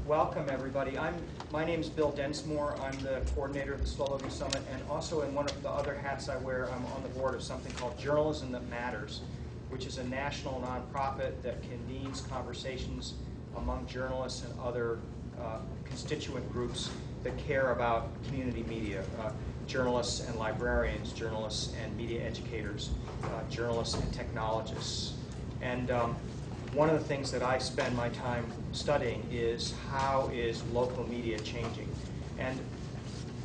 welcome everybody. My name is Bill Densmore. I'm the coordinator of the Slow Living Summit, and also in one of the other hats I wear, I'm on the board of something called Journalism That Matters, which is a national nonprofit that convenes conversations among journalists and other constituent groups that care about community media, journalists and librarians, journalists and media educators, journalists and technologists. And one of the things that I spend my time studying is how is local media changing. And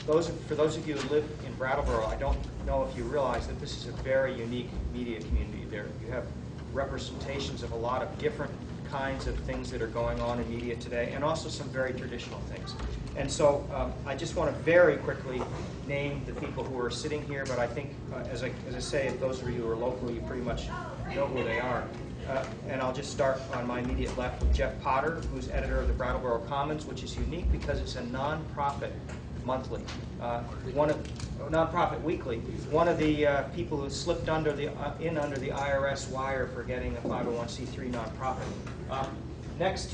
for those of you who live in Brattleboro, I don't know if you realize that this is a very unique media community. There you have representations of a lot of different kinds of things that are going on in media today, and also some very traditional things. And so I just want to very quickly name the people who are sitting here, but I think, as I say, those of you who are local, you pretty much know who they are. And I'll just start on my immediate left with Jeff Potter, who's editor of the Brattleboro Commons, which is unique because it's a nonprofit monthly, nonprofit weekly. One of the people who slipped under the IRS wire for getting a 501c3 nonprofit. Next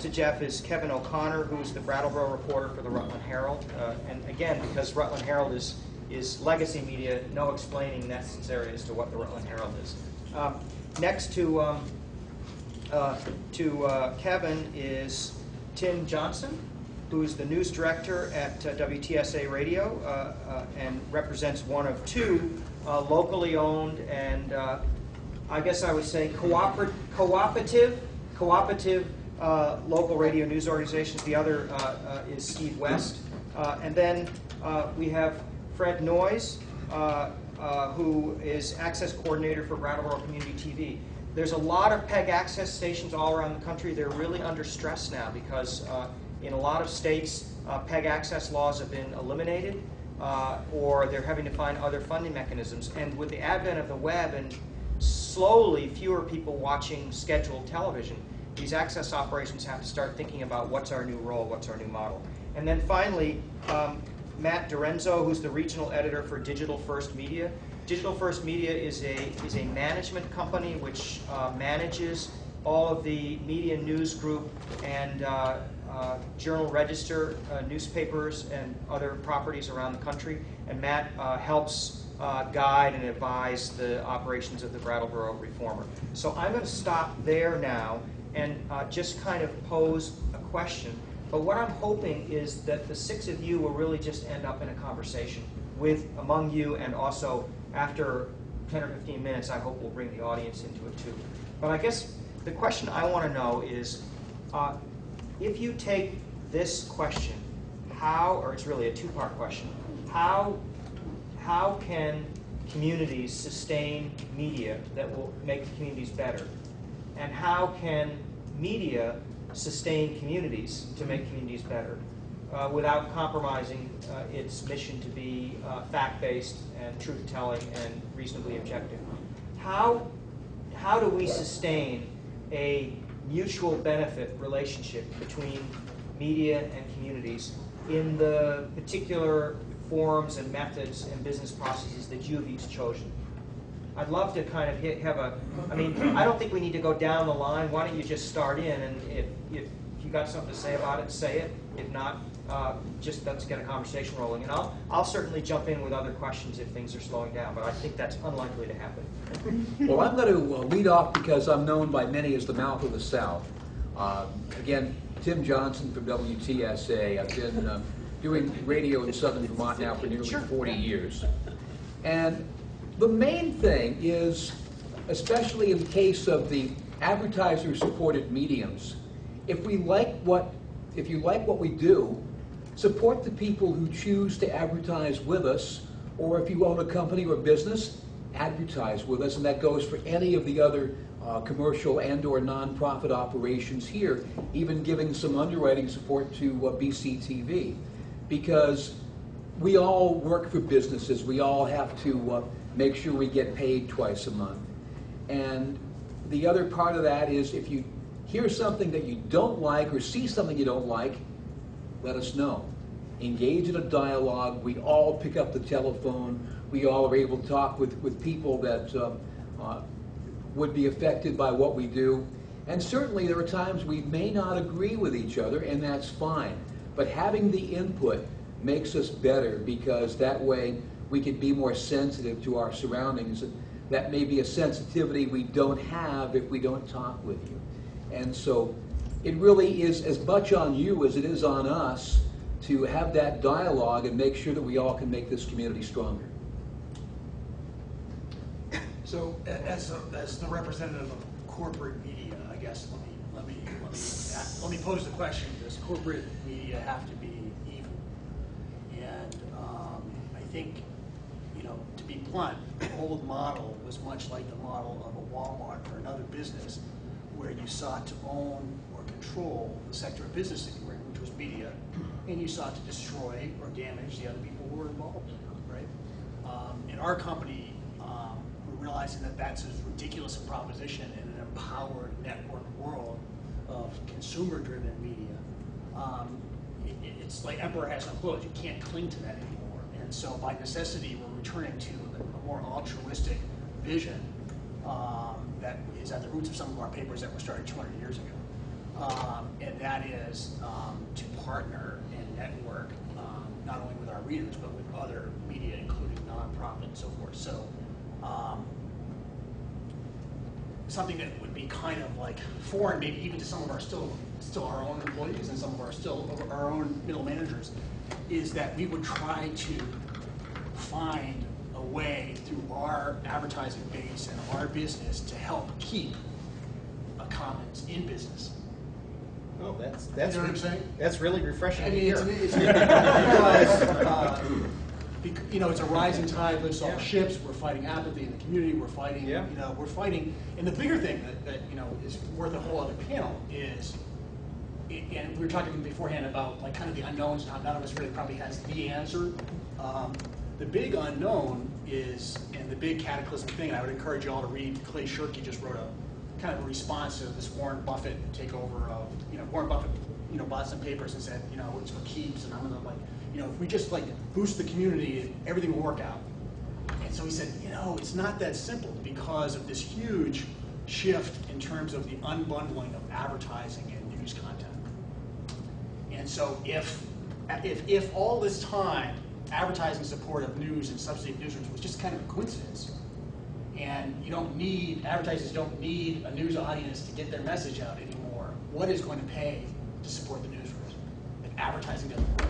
to Jeff is Kevin O'Connor, who's the Brattleboro reporter for the Rutland Herald. And again, because Rutland Herald is legacy media, no explaining necessary as to what the Rutland Herald is. Next to Kevin is Tim Johnson, who is the news director at WTSA Radio and represents one of two locally owned and I guess I would say cooperative local radio news organizations. The other is Steve West. And then we have Fred Noyes, who is access coordinator for Brattleboro Community TV. There's a lot of PEG access stations all around the country. They're really under stress now because in a lot of states, PEG access laws have been eliminated or they're having to find other funding mechanisms. And with the advent of the web and slowly fewer people watching scheduled television, these access operations have to start thinking about what's our new role, what's our new model. And then finally, Matt Dorenzo, who's the regional editor for Digital First Media. Digital First Media is a management company which manages all of the Media News Group and Journal Register newspapers and other properties around the country. And Matt helps guide and advise the operations of the Brattleboro Reformer. So I'm going to stop there now and just kind of pose a question. But what I'm hoping is that the six of you will really just end up in a conversation among you, and also after 10 or 15 minutes, I hope we'll bring the audience into it too. But I guess the question I want to know is, if you take this question, or it's really a two-part question, how can communities sustain media that will make communities better? And how can media sustain communities to make communities better without compromising its mission to be fact-based and truth-telling and reasonably objective? How do we sustain a mutual benefit relationship between media and communities in the particular forms and methods and business processes that you've each chosen? I'd love to kind of I don't think we need to go down the line. Why don't you just start in, and if you got something to say about it, say it. If not, just let's get a conversation rolling. And I'll certainly jump in with other questions if things are slowing down, but I think that's unlikely to happen. Well, I'm going to lead off because I'm known by many as the mouth of the South. Again, Tim Johnson from WTSA. I've been doing radio in Southern Vermont now for nearly 40 years. And the main thing is, especially in the case of the advertiser-supported mediums, if you like what we do, support the people who choose to advertise with us, or if you own a company or business, advertise with us, and that goes for any of the other commercial and/or nonprofit operations here, even giving some underwriting support to BCTV, because we all work for businesses. We all have to make sure we get paid twice a month. And the other part of that is, if you hear something that you don't like or see something you don't like, let us know. Engage in a dialogue. We all pick up the telephone. We all are able to talk with people that would be affected by what we do. And certainly there are times we may not agree with each other, and that's fine. But having the input makes us better, because that way we can be more sensitive to our surroundings. That may be a sensitivity we don't have if we don't talk with you. And so it really is as much on you as it is on us to have that dialogue and make sure that we all can make this community stronger. So, as the representative of corporate media, I guess let me pose the question: does corporate media have to be evil? And I think, to be blunt, the old model was much like the model of a Walmart or another business, where you sought to own or control the sector of business that you were in, which was media, and you sought to destroy or damage the other people who were involved, right? In our company, we're realizing that that's as ridiculous a proposition in an empowered network world of consumer-driven media. It's like emperor has no clothes. You can't cling to that anymore. And so by necessity, we're returning to a more altruistic vision that is at the roots of some of our papers that were started 200 years ago. And that is to partner and network not only with our readers, but with other media, including nonprofit and so forth. So something that would be kind of like foreign, maybe even to some of our still our own employees and some of our own middle managers, is that we would try to find a way through our advertising base and our business to help keep a Commons in business. Oh, that's You know what I'm saying? That's really refreshing I to mean, hear. It's a rising tide lifts all ships. We're fighting apathy in the community. We're fighting, Yeah. we're fighting. And the bigger thing that is worth a whole other panel is, and we were talking beforehand about like kind of the unknowns and how none of us really probably has the answer. The big unknown is, and the big cataclysmic thing, and I would encourage you all to read, Clay Shirky just wrote a kind of a response to this Warren Buffett takeover of, Warren Buffett, bought some papers and said, it's for keeps, and I'm gonna if we just boost the community, everything will work out. And so he said, it's not that simple because of this huge shift in terms of the unbundling of advertising and news content. And so if all this time advertising support of news and subsidy of newsrooms was just kind of a coincidence, and advertisers don't need a news audience to get their message out anymore, what is going to pay to support the newsrooms? If advertising doesn't work.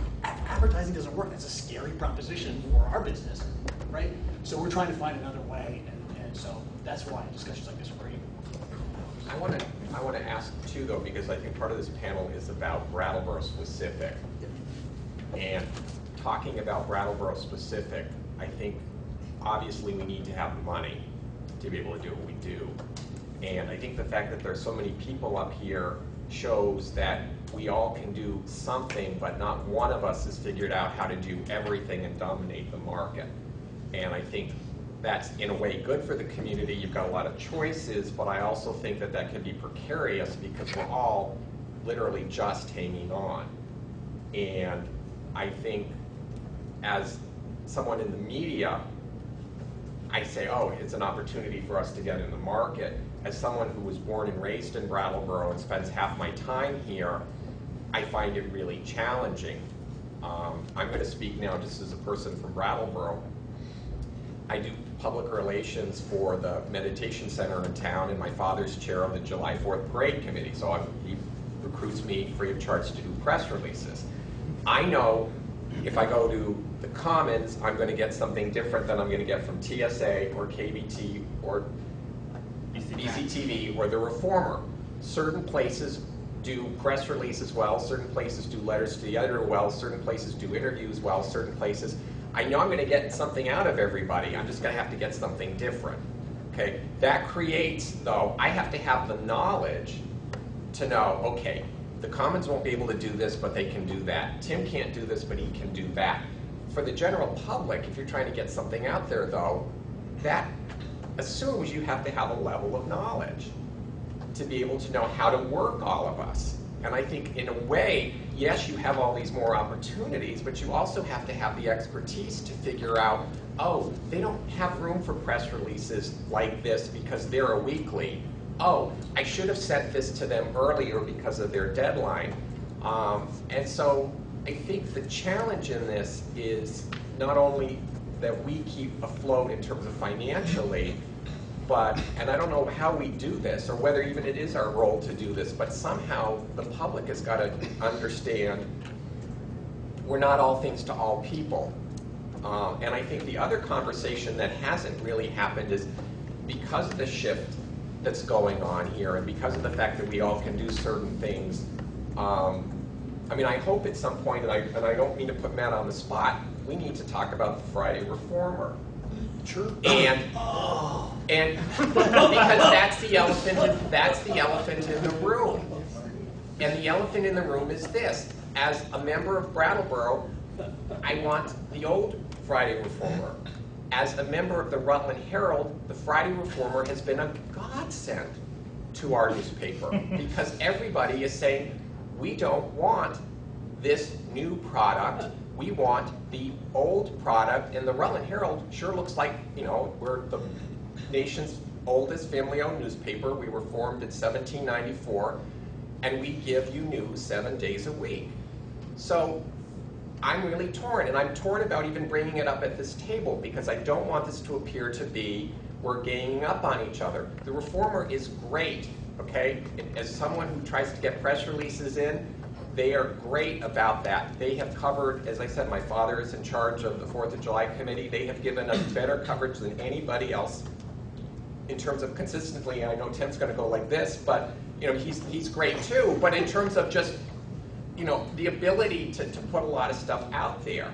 Advertising doesn't work. That's a scary proposition for our business, right? So we're trying to find another way, and so that's why discussions like this are great. I want to ask too, though, because I think part of this panel is about Brattleboro specific, and talking about Brattleboro specific, I think obviously we need to have money to be able to do what we do, and I think the fact that there's so many people up here shows that we all can do something, but not one of us has figured out how to do everything and dominate the market. And I think that's in a way good for the community. You've got a lot of choices, but I also think that that can be precarious because we're all literally just hanging on. And I think as someone in the media, I say, oh, it's an opportunity for us to get in the market. As someone who was born and raised in Brattleboro and spends half my time here, I find it really challenging. I'm going to speak now just as a person from Brattleboro. I do public relations for the meditation center in town, and my father's chair of the July 4th Parade Committee, so he recruits me free of charge to do press releases. I know if I go to the Commons, I'm going to get something different than I'm going to get from TSA or KBT or BCTV or the Reformer. Certain places do press releases well, certain places do letters to the editor well, certain places do interviews well, certain places, I know I'm going to get something out of everybody, I'm just going to have to get something different. Okay, that creates, though, I have to have the knowledge to know, okay, the Commons won't be able to do this, but they can do that. Tim can't do this, but he can do that. For the general public, if you're trying to get something out there, though, that assumes you have to have a level of knowledge to be able to know how to work all of us. And I think in a way, yes, you have all these more opportunities, but you also have to have the expertise to figure out, oh, they don't have room for press releases like this because they're a weekly, oh, I should have sent this to them earlier because of their deadline. And so I think the challenge in this is not only that we keep afloat in terms of financially, but, and I don't know how we do this, or whether even it is our role to do this, but somehow the public has got to understand we're not all things to all people. And I think the other conversation that hasn't really happened is because of the shift that's going on here, and because of the fact that we all can do certain things. I mean, I hope at some point, and I don't mean to put Matt on the spot, we need to talk about the Friday Reformer. Sure. And because that's the elephant in the room. And the elephant in the room is this: as a member of Brattleboro, I want the old Friday Reformer. As a member of the Rutland Herald, the Friday Reformer has been a godsend to our newspaper because everybody is saying, we don't want this new product. We want the old product. And the Rutland Herald sure looks like, you know, we're the nation's oldest family-owned newspaper. We were formed in 1794, and we give you news 7 days a week. So I'm really torn, and I'm torn about even bringing it up at this table because I don't want this to appear to be we're ganging up on each other. The Reformer is great, okay? As someone who tries to get press releases in, they are great about that. They have covered, as I said, my father is in charge of the 4th of July committee. They have given us better coverage than anybody else in terms of consistently. I know Tim's going to go like this, but you know he's great too. But in terms of just the ability to put a lot of stuff out there.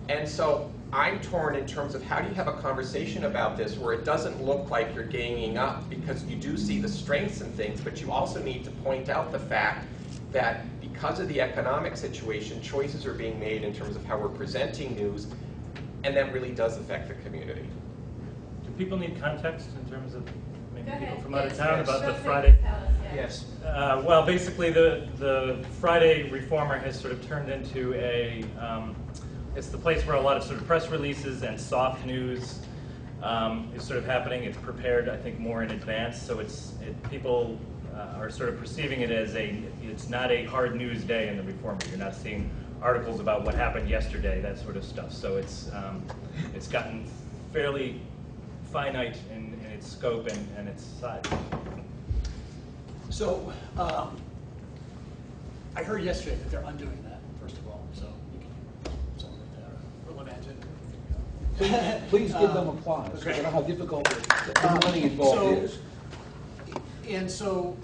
And so I'm torn in terms of how do you have a conversation about this where it doesn't look like you're ganging up, because you do see the strengths and things, but you also need to point out the fact that because of the economic situation, choices are being made in terms of how we're presenting news, and that really does affect the community. Do people need context in terms of maybe people ahead. from out of town Yes. about the Feel free Friday? to tell us, yeah. Yes. Well, basically, the Friday Reformer has sort of turned into it's the place where a lot of sort of press releases and soft news is sort of happening. It's prepared, I think, more in advance, so people are sort of perceiving it as it's not a hard news day in the Reformer. You're not seeing articles about what happened yesterday, that sort of stuff. So it's gotten fairly finite in its scope and its size. So, I heard yesterday that they're undoing that, first of all, so you can celebrate that or lament it. Please give them applause. I don't know how difficult the money involved is. And so,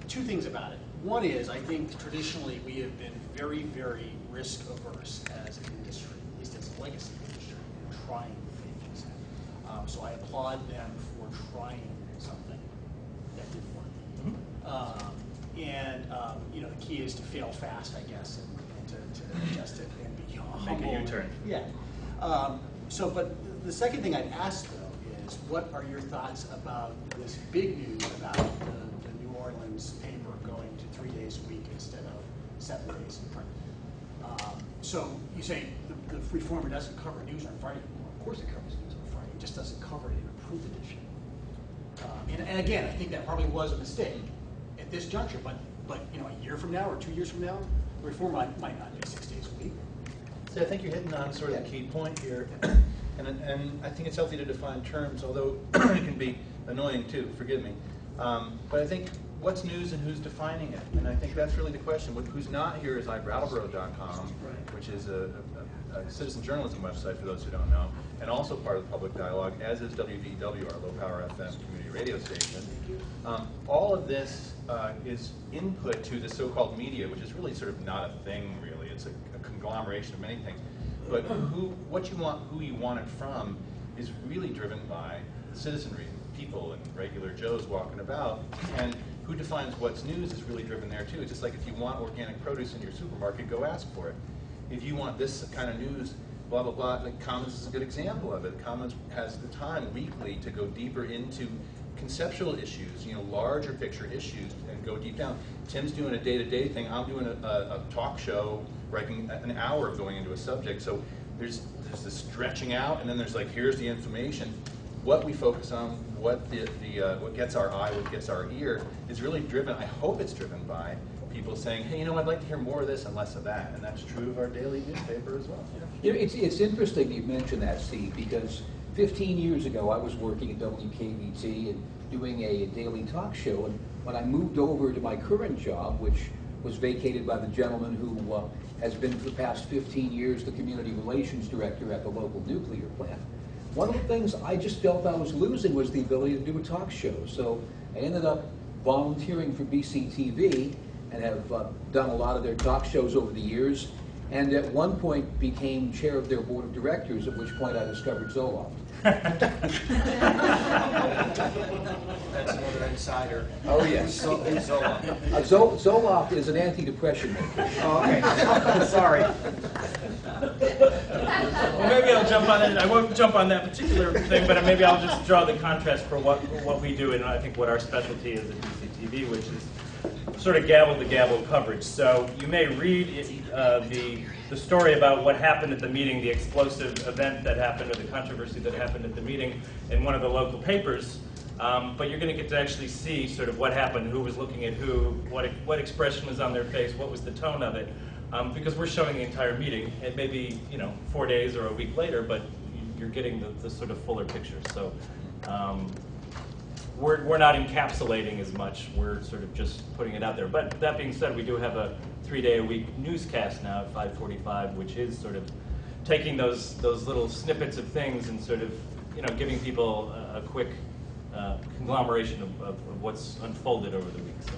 two things about it. One is, I think traditionally we have been very, very risk averse as an industry, at least as a legacy industry, in trying things. So I applaud them for trying something that didn't work. The key is to fail fast, I guess, and to adjust it and be humble. Make a U-turn. Yeah. But the second thing I'd ask, though, is what are your thoughts about this big news about the New Orleans paper going to 3 days a week instead of 7 days in print? So you say the Reformer doesn't cover news on Friday. Well, of course it covers news on Friday. It just doesn't cover it in a print edition. And again, I think that probably was a mistake at this juncture. But a year from now or 2 years from now, the Reformer might not do 6 days a week. So I think you're hitting on sort of the key point here, and I think it's healthy to define terms, although it can be annoying too, forgive me. But I think what's news and who's defining it? And I think that's really the question. Who's not here is iBrattleboro.com, which is a citizen journalism website for those who don't know, and also part of the public dialogue, as is WVW, our low-power FM community radio station. All of this is input to the so-called media, which is really sort of not a thing, really. It's a conglomeration of many things. But what you want, who you want it from, is really driven by the citizenry, people and regular Joes walking about. And who defines what's news is really driven there too. It's just like if you want organic produce in your supermarket, go ask for it. If you want this kind of news, blah, blah, blah, like Commons is a good example of it. Commons has the time weekly to go deeper into conceptual issues, larger picture issues, and go deep down. Tim's doing a day-to-day thing. I'm doing a talk show, writing an hour of going into a subject. So there's this stretching out, and then there's like, here's the information. What we focus on, what what gets our eye, what gets our ear, is really driven. I hope it's driven by people saying, hey, I'd like to hear more of this and less of that, and that's true of our daily newspaper as well. It's interesting you mentioned that, Steve, because 15 years ago I was working at WKVT and doing a daily talk show, and when I moved over to my current job, which was vacated by the gentleman who has been for the past 15 years the community relations director at the local nuclear plant, one of the things I just felt I was losing was the ability to do a talk show. So I ended up volunteering for BCTV and have done a lot of their talk shows over the years, and at one point became chair of their board of directors, at which point I discovered Zoloft. That's another insider. Oh, yes. Who's Zoloft? Zoloft is an antidepressant maker. Oh, okay. Sorry. Well, maybe I'll jump on it. I won't jump on that particular thing, but maybe I'll just draw the contrast for what we do, and I think what our specialty is at BCTV, which is sort of gavel-to-gavel coverage. So you may read the story about what happened at the meeting, the explosive event that happened, or the controversy that happened at the meeting in one of the local papers, but you're going to get to actually see sort of what happened, who was looking at who, what expression was on their face, what was the tone of it, because we're showing the entire meeting. It may be 4 days or a week later, but you're getting the sort of fuller picture. So. We're not encapsulating as much. We're sort of just putting it out there. But that being said, we do have a 3-day-a-week newscast now at 5:45, which is sort of taking those little snippets of things and sort of giving people a quick conglomeration of what's unfolded over the week. So.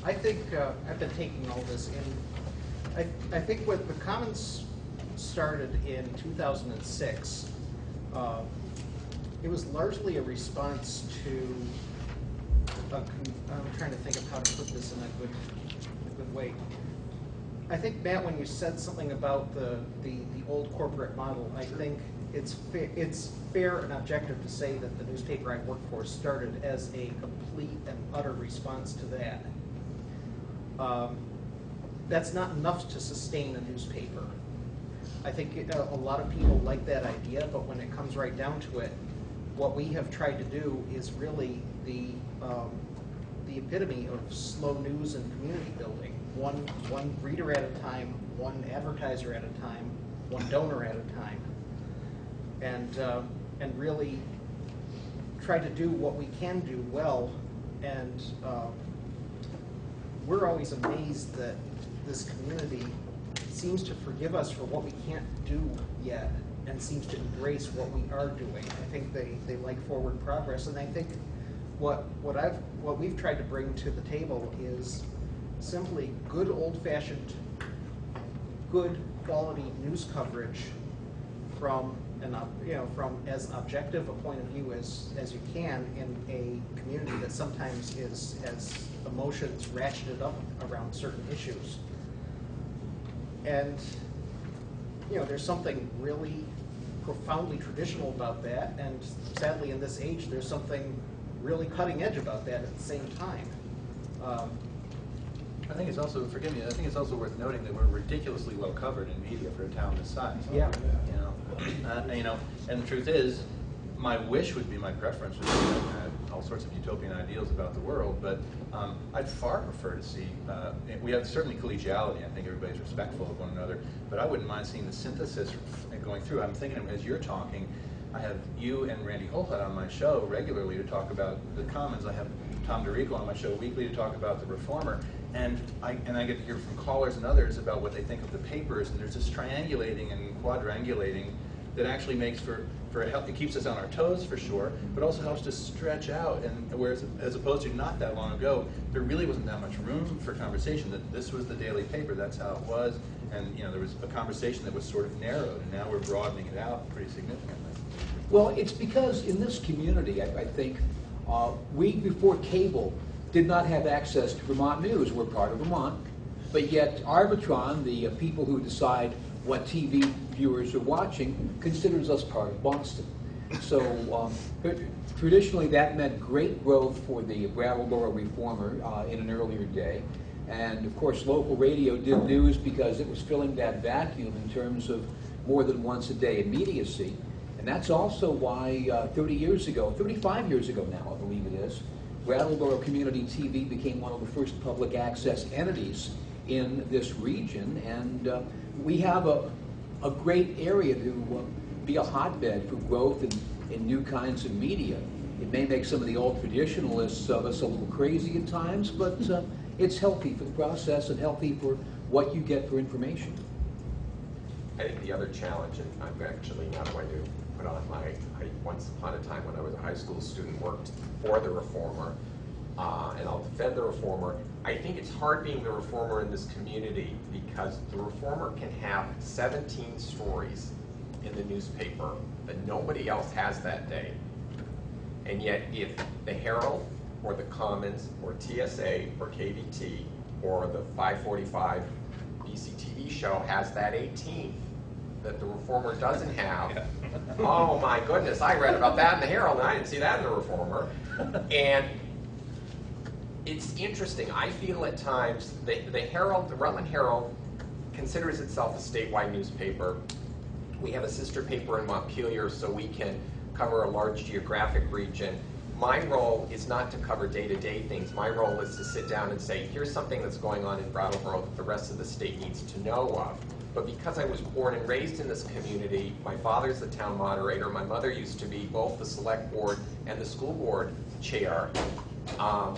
I think I've been taking all this in. I think when the Commons started in 2006. It was largely a response to, I'm trying to think of how to put this in a good way. I think, Matt, when you said something about the old corporate model, I think it's fair and objective to say that the newspaper I worked for started as a complete and utter response to that. That's not enough to sustain a newspaper. I think a lot of people like that idea, but when it comes right down to it, what we have tried to do is really the epitome of slow news and community building. One reader at a time, one advertiser at a time, one donor at a time, and really try to do what we can do well. And we're always amazed that this community seems to forgive us for what we can't do yet, and seems to embrace what we are doing. I think they like forward progress, and I think what we've tried to bring to the table is simply good old-fashioned, good quality news coverage from from as objective a point of view as you can in a community that sometimes has emotions ratcheted up around certain issues. And there's something really profoundly traditional about that, and sadly in this age there's something really cutting edge about that at the same time. I think it's also, forgive me, I think it's also worth noting that we're ridiculously well covered in media for a town this size. Yeah. And the truth is, my wish would be, my preference would be, I have all sorts of utopian ideals about the world, but I'd far prefer to see, we have certainly collegiality, I think everybody's respectful of one another, but I wouldn't mind seeing the synthesis going through. I'm thinking, as you're talking, I have you and Randy Holhut on my show regularly to talk about the Commons. I have Tom DeRico on my show weekly to talk about the Reformer, and I get to hear from callers and others about what they think of the papers, and there's this triangulating and quadrangulating that actually makes for a help. It keeps us on our toes for sure, but also helps to stretch out. And whereas, as opposed to not that long ago, there really wasn't that much room for conversation. That this was the daily paper, that's how it was, and there was a conversation that was sort of narrowed, and now we're broadening it out pretty significantly. Well, it's because in this community, I think, we before cable did not have access to Vermont News. We're part of Vermont, but yet Arbitron, the people who decide what TV viewers are watching, considers us part of Boston. So traditionally that meant great growth for the Brattleboro Reformer in an earlier day. And of course local radio did news because it was filling that vacuum in terms of more than once a day immediacy. And that's also why 35 years ago now, I believe it is, Brattleboro Community TV became one of the first public access entities in this region. And we have a great area to be a hotbed for growth in new kinds of media. It may make some of the old traditionalists of us a little crazy at times, but it's healthy for the process and healthy for what you get for information. I think the other challenge, and I'm actually now going to put on I once upon a time when I was a high school student worked for the Reformer, and I'll defend the Reformer. I think it's hard being the Reformer in this community because the Reformer can have 17 stories in the newspaper that nobody else has that day. And yet if the Herald or the Commons or TSA or KVT or the 545 BCTV show has that 18th that the Reformer doesn't have, oh my goodness, I read about that in the Herald and I didn't see that in the Reformer. And it's interesting. I feel at times the Herald, the Rutland Herald, considers itself a statewide newspaper. We have a sister paper in Montpelier, so we can cover a large geographic region. My role is not to cover day-to-day things. My role is to sit down and say, here's something that's going on in Brattleboro that the rest of the state needs to know of. But because I was born and raised in this community, my father's the town moderator, my mother used to be both the select board and the school board chair, I'm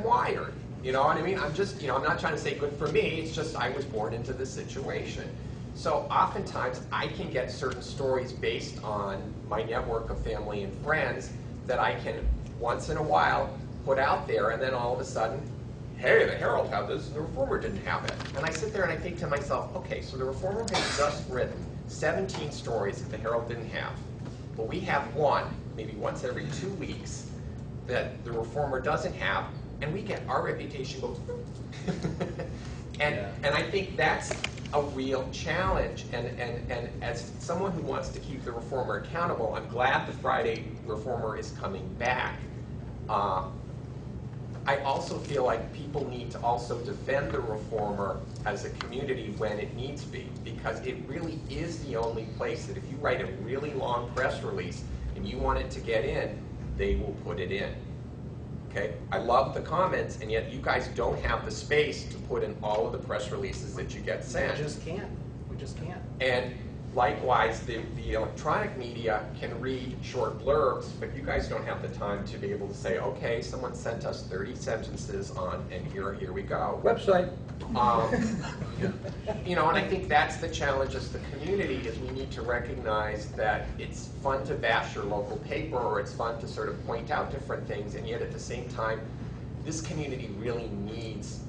wired, you know what I mean? I'm just, I'm not trying to say good for me, it's just I was born into this situation. So oftentimes I can get certain stories based on my network of family and friends that I can once in a while put out there, and then all of a sudden, hey, the Herald had this and the Reformer didn't have it. And I sit there and I think to myself, okay, so the Reformer has just written 17 stories that the Herald didn't have. But we have one, maybe once every 2 weeks, that the Reformer doesn't have, and we get our reputation goes and I think that's a real challenge, and as someone who wants to keep the Reformer accountable, I'm glad the Friday Reformer is coming back. I also feel like people need to also defend the Reformer as a community when it needs to be, because it really is the only place that if you write a really long press release and you want it to get in, they will put it in. Okay? I love the comments, and yet you guys don't have the space to put in all of the press releases that you get sent. We just can't. We just can't. And likewise, the electronic media can read short blurbs, but you guys don't have the time to be able to say, okay, someone sent us 30 sentences on, and here we go. Website. And I think that's the challenge as the community, is we need to recognize that it's fun to bash your local paper, or it's fun to sort of point out different things, and yet at the same time, this community really needs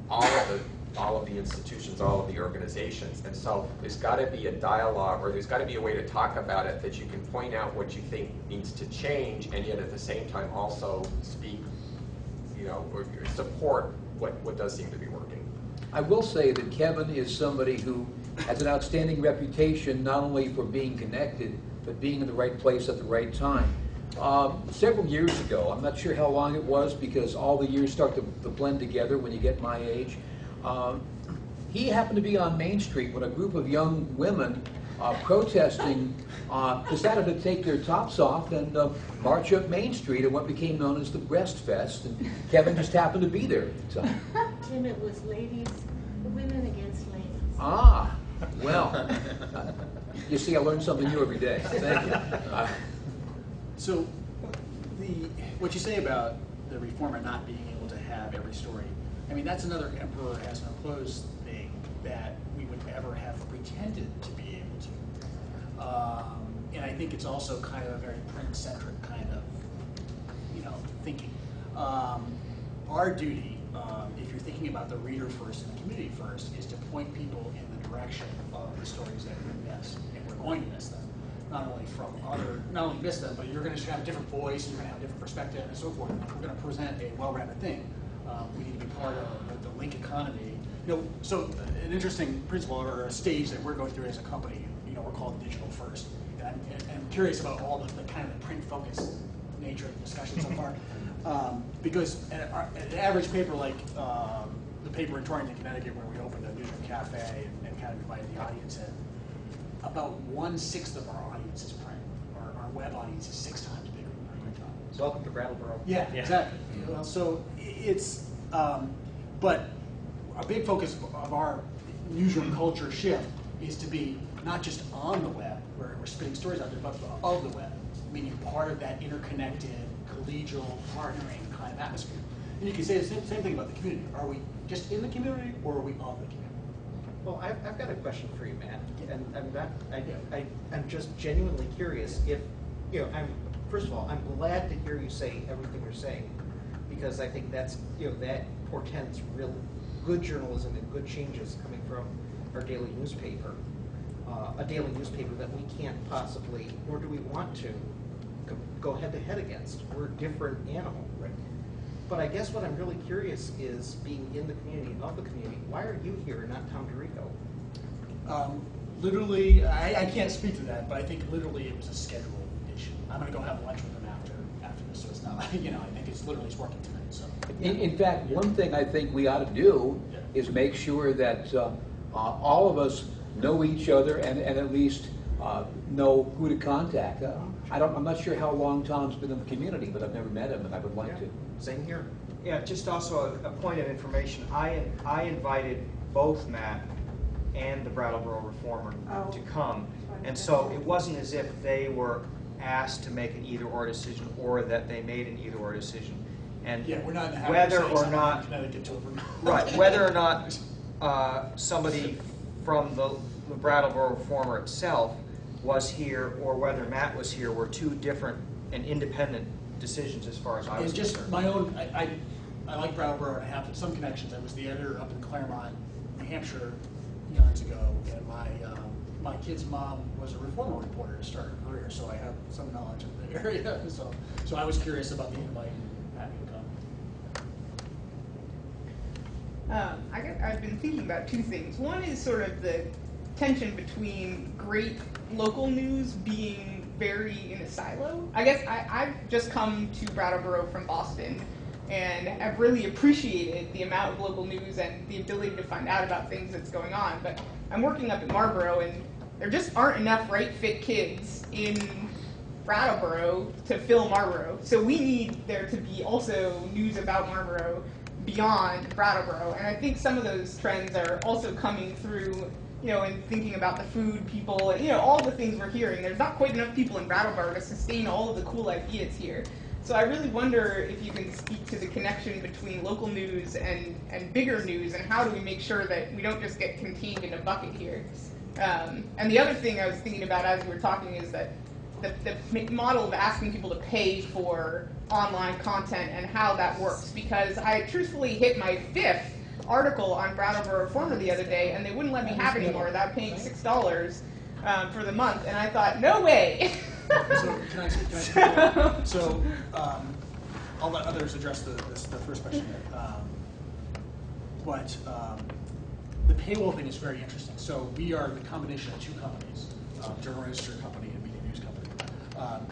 all of the institutions, all of the organizations. And so there's got to be a dialogue, or there's got to be a way to talk about it that you can point out what you think needs to change, and yet at the same time also speak, or support what does seem to be working. I will say that Kevin is somebody who has an outstanding reputation, not only for being connected, but being in the right place at the right time. Several years ago, I'm not sure how long it was because all the years start to blend together when you get my age, he happened to be on Main Street when a group of young women protesting decided to take their tops off and march up Main Street at what became known as the Breast Fest, and Kevin just happened to be there at the time. Tim, it was women against ladies. Ah, well, you see, I learn something new every day. Thank you. So, what you say about the Reformer not being able to have every story, I mean, that's another emperor has no clothes thing that we would ever have pretended to be able to. And I think it's also kind of a very print-centric kind of, thinking. Our duty, if you're thinking about the reader first and the community first, is to point people in the direction of the stories that we miss, and we're going to miss them. Not only miss them, but you're going to have a different voice, you're going to have a different perspective, and so forth. We're going to present a well-rounded thing. We need to be part of the link economy. So an interesting principle or a stage that we're going through as a company, we're called Digital First. And I'm curious about all the kind of the print-focused nature of the discussion so far. Because an average paper like the paper in Torrington, Connecticut, where we opened a newsroom cafe and kind of invited the audience in, about 1/6 of our audience is print. Our web audience is 6 times bigger than our print audience. Welcome to Brattleboro. Yeah, Yeah. exactly. Well, so it's, but a big focus of our newsroom culture shift is to be not just on the web, where we're spitting stories out there, but of the web, meaning part of that interconnected, collegial, partnering kind of atmosphere. And you can say the same thing about the community. Are we just in the community, or are we of the community? Well, I've got a question for you, Matt, and I'm just genuinely curious if, first of all, I'm glad to hear you say everything you're saying, because I think that's, that portends real good journalism and good changes coming from our daily newspaper, a daily newspaper that we can't possibly, nor do we want to, go head to head against. We're a different animal. Right. But I guess what I'm really curious is, being in the community, of the community, why are you here and not Tom DeRico? Literally, I can't speak to that, but I think literally it was a schedule issue. I'm going to go have lunch with him after this, so it's not, I think it's working tonight. So. In fact, one thing I think we ought to do is make sure that all of us know each other and at least know who to contact. I'm not sure how long Tom's been in the community, but I've never met him, and I would like to. Same here. Yeah, just also a point of information. I invited both Matt and the Brattleboro Reformer to come, and so it wasn't as if they were asked to make an either-or decision or that they made an either-or decision. And Yeah, we're not in the habit whether of saying or something not in Connecticut to a right, whether or not somebody from the Brattleboro Reformer itself was here or whether Matt was here were two different and independent decisions as far as I was It's just concerned. my own, I like Brattleboro, and I have some connections. I was the editor up in Claremont, New Hampshire, years ago, and my kid's mom was a Reformer reporter to start her career, so I have some knowledge of the area. So I was curious about the invite and happy to come. I've been thinking about two things. One is sort of the tension between great local news being very in a silo. I guess I've just come to Brattleboro from Boston, and have really appreciated the amount of local news and the ability to find out about things that's going on. But I'm working up at Marlboro, and there just aren't enough right fit kids in Brattleboro to fill Marlboro. So we need there to be also news about Marlboro beyond Brattleboro. And I think some of those trends are also coming through, in thinking about the food people, and, all the things we're hearing. There's not quite enough people in Brattleboro to sustain all of the cool ideas here. So I really wonder if you can speak to the connection between local news and bigger news, and how do we make sure that we don't just get contained in a bucket here. And the other thing I was thinking about as we were talking is that the model of asking people to pay for online content and how that works, because I truthfully hit my 5th article on Brattleboro Reformer the other day, and they wouldn't let me have any more without paying $6 for the month, and I thought, no way. So can I speak to that? So I'll let others address the first question. But the paywall thing is very interesting. So we are the combination of two companies, Journal Register Company and Media News Company.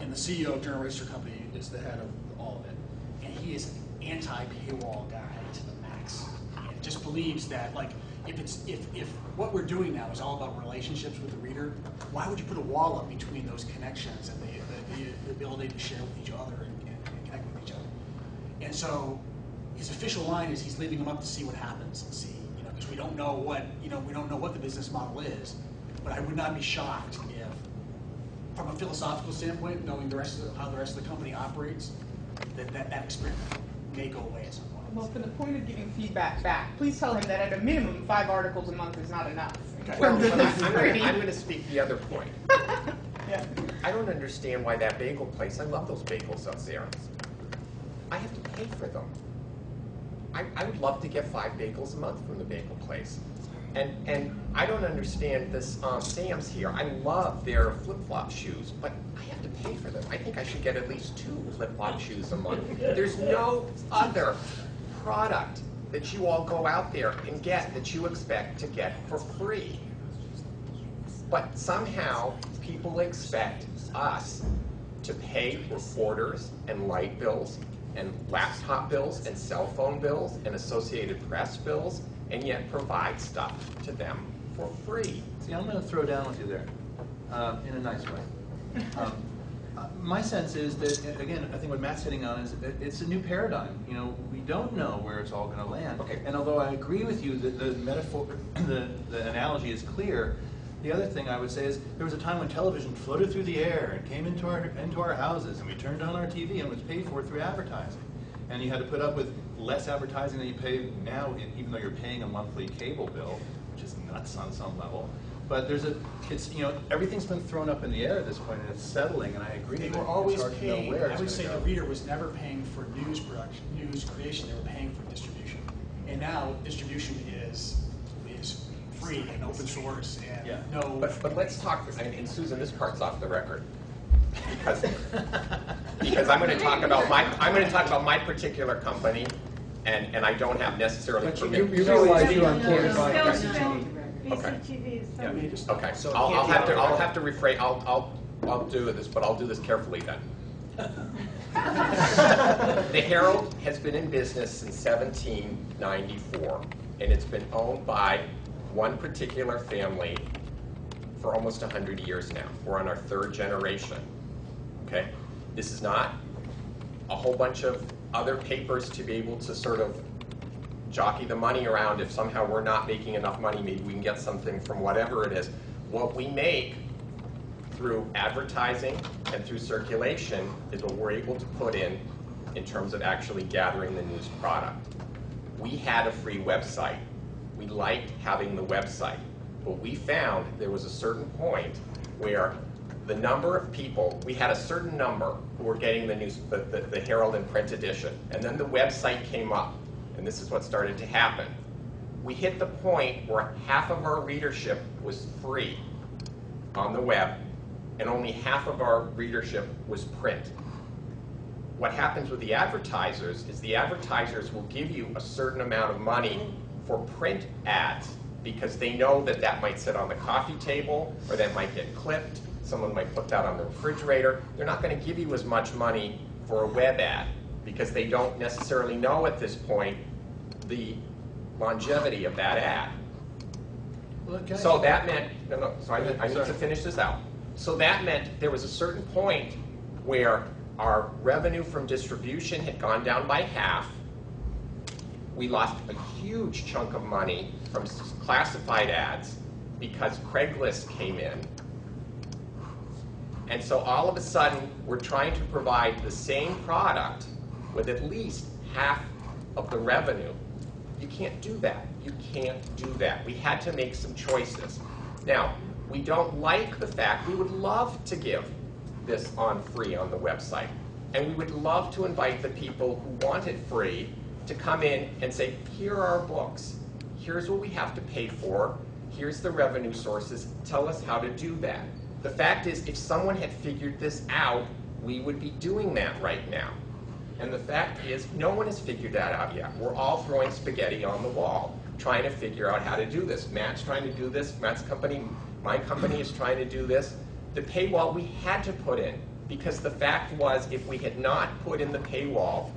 And the CEO of Journal Register Company is the head of all of it. And he is an anti-paywall guy to the max. And just believes that, like, if what we're doing now is all about relationships with the reader, why would you put a wall up between those connections and the ability to share with each other and connect with each other? And so his official line is he's leaving them up to see what happens and see, because we don't know what the business model is. But I would not be shocked if, from a philosophical standpoint, knowing how the rest of the company operates, that experiment may go away at some point. Well, for the point of giving feedback back, please tell him that at a minimum, 5 articles a month is not enough. Okay. Well, Terms of I'm free. going to speak the other point. Yeah. I don't understand why that bagel place, I love those bagels up there. I have to pay for them. I would love to get 5 bagels a month from the bagel place. And I don't understand this, Sam's here. I love their flip-flop shoes, but I have to pay for them. I think I should get at least 2 flip-flop shoes a month. There's no other product that you all go out there and get that you expect to get for free. But somehow people expect us to pay reporters and light bills and laptop bills and cell phone bills and Associated Press bills, and yet provide stuff to them for free. See, I'm going to throw down with you there. in a nice way. My sense is that, again, I think what Matt's hitting on is that it's a new paradigm. You know, we don't know where it's all going to land. Okay. And although I agree with you that the metaphor, the analogy is clear, the other thing I would say is there was a time when television floated through the air and came into our houses, and we turned on our TV and was paid for through advertising. And you had to put up with less advertising than you pay now, even though you're paying a monthly cable bill, which is nuts on some level. But everything's been thrown up in the air at this point, and it's settling. And I agree. They that were always it's hard to know paying, where I it's would gonna say go. the reader was never paying for news production, news creation, they were paying for distribution. And now distribution is free and open source and Yeah. no. But let's talk, and Susan, this part's off the record. Because I'm going to talk about my particular company, and I don't have necessarily But you permission. realize you're on No, cable no, by no, PCTV. no. Okay. PCTV is Yeah, something. just- Okay, So it I'll can't be have to rephrase. I'll do this, but I'll do this carefully then. The Herald has been in business since 1794, and it's been owned by one particular family for almost 100 years now. We're on our third generation. Okay, this is not a whole bunch of other papers to be able to sort of jockey the money around. If somehow we're not making enough money, maybe we can get something from whatever it is. What we make through advertising and through circulation is what we're able to put in terms of actually gathering the news product. We had a free website. We liked having the website, but we found there was a certain point where the number of people, we had a certain number who were getting the news, the Herald in print edition, and then the website came up, and this is what started to happen. We hit the point where half of our readership was free on the web, and only half of our readership was print. What happens with the advertisers is the advertisers will give you a certain amount of money for print ads because they know that that might sit on the coffee table or that might get clipped. Someone might put that on the refrigerator. They're not going to give you as much money for a web ad because they don't necessarily know at this point the longevity of that ad. Well, can I- So that meant, so I need Sorry. to finish this out. So that meant there was a certain point where our revenue from distribution had gone down by half. We lost a huge chunk of money from classified ads because Craigslist came in. And so all of a sudden, we're trying to provide the same product with at least half of the revenue. You can't do that. You can't do that. We had to make some choices. Now, we don't like the fact, we would love to give this on free on the website. And we would love to invite the people who want it free to come in and say, here are our books. Here's what we have to pay for. Here's the revenue sources. Tell us how to do that. The fact is, if someone had figured this out, we would be doing that right now. And the fact is, no one has figured that out yet. We're all throwing spaghetti on the wall, trying to figure out how to do this. Matt's trying to do this. Matt's company, my company is trying to do this. The paywall we had to put in, because the fact was, if we had not put in the paywall,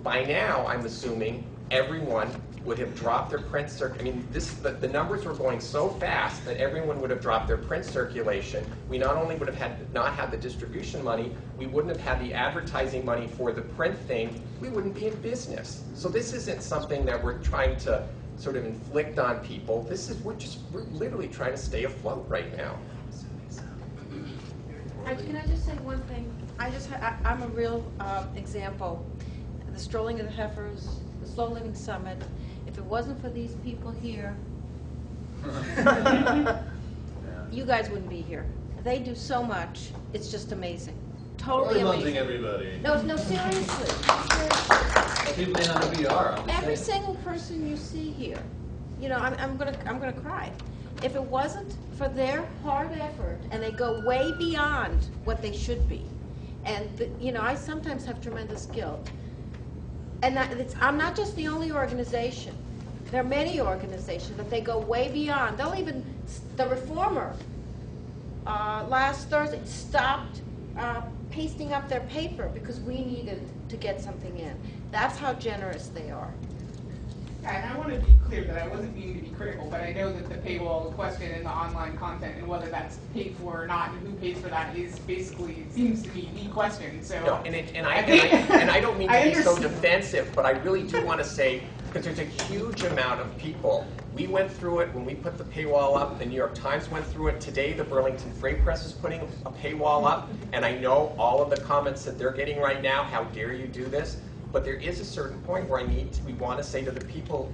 by now, I'm assuming, everyone would have dropped their print I mean, the numbers were going so fast that everyone would have dropped their print circulation. We not only would have not had the distribution money, we wouldn't have had the advertising money for the print thing. We wouldn't be in business. So this isn't something that we're trying to sort of inflict on people. This is, we're literally trying to stay afloat right now. Can I just say one thing? I'm a real example. The Strolling of the Heifers, the Slow Living Summit. If it wasn't for these people here, you guys wouldn't be here. They do so much. It's just amazing. Totally amazing. Everybody. No, seriously. People may not know who you are. I'm just Every saying. single person you see here, you know, I'm gonna cry. If it wasn't for their hard effort, and they go way beyond what they should be, and you know, I sometimes have tremendous guilt. And I'm not just the only organization. There are many organizations that they go way beyond. They'll even, the Reformer, last Thursday, stopped pasting up their paper because we needed to get something in. That's how generous they are. And I want to be clear that I wasn't meaning to be critical, but I know that the paywall question and the online content and whether that's paid for or not and who pays for that is basically, it seems to me, the question. So No, and I don't mean to I be so understand. defensive, but I really do want to say, because there's a huge amount of people. We went through it when we put the paywall up. The New York Times went through it. Today, the Burlington Free Press is putting a paywall up. And I know all of the comments that they're getting right now, how dare you do this? But there is a certain point where we want to say to the people,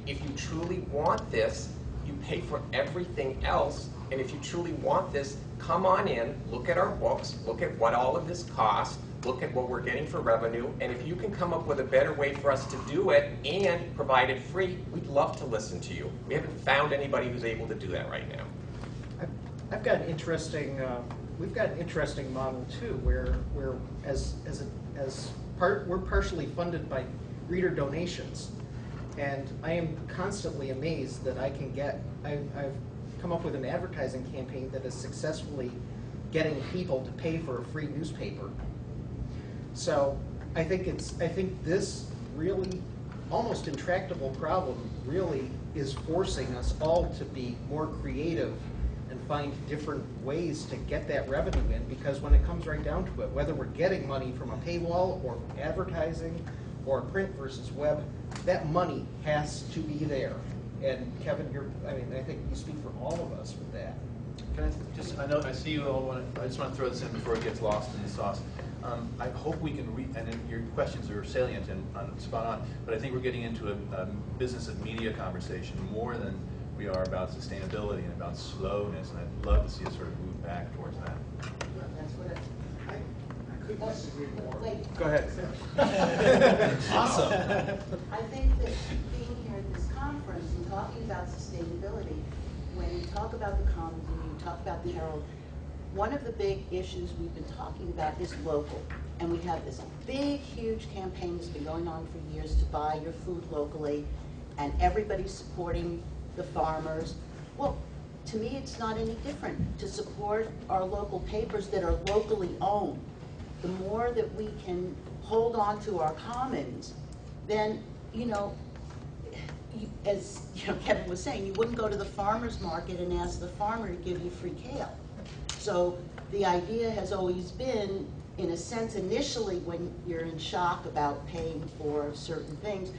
if you truly want this, you pay for everything else. And if you truly want this, come on in, look at our books, look at what all of this costs, look at what we're getting for revenue, and if you can come up with a better way for us to do it and provide it free, we'd love to listen to you. We haven't found anybody who's able to do that right now. I've got an interesting. We've got an interesting model too, where we're partially funded by reader donations, and I am constantly amazed that I can get. I've come up with an advertising campaign that is successfully getting people to pay for a free newspaper. So I think this really almost intractable problem really is forcing us all to be more creative and find different ways to get that revenue in, because when it comes right down to it, whether we're getting money from a paywall or advertising or print versus web, that money has to be there. And Kevin, I think you speak for all of us with that. Can I just, I see you all I just want to throw this in before it gets lost in the sauce. I hope we can and your questions are salient and spot on, but I think we're getting into a business of media conversation more than we are about sustainability and about slowness, and I'd love to see us sort of move back towards that. That's what I couldn't disagree more. Wait. Go ahead. Awesome. I think that being here at this conference and talking about sustainability, when you talk about the Commons and you talk about the Herald, one of the big issues we've been talking about is local. And we have this big, huge campaign that's been going on for years to buy your food locally, and everybody's supporting the farmers. Well, to me, it's not any different to support our local papers that are locally owned. The more that we can hold on to our commons, then, as Kevin was saying, you wouldn't go to the farmer's market and ask the farmer to give you free kale. So the idea has always been, in a sense, initially when you're in shock about paying for certain things,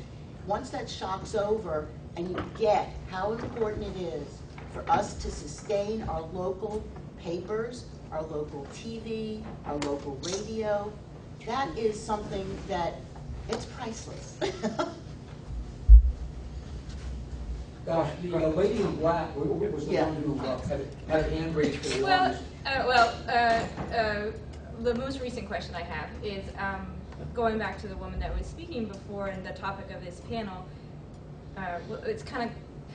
once that shock's over and you get how important it is for us to sustain our local papers, our local TV, our local radio, that is something that it's priceless. The lady in black was the one who had a hand raised for the longest. The most recent question I have is going back to the woman that was speaking before and the topic of this panel. It's kind of,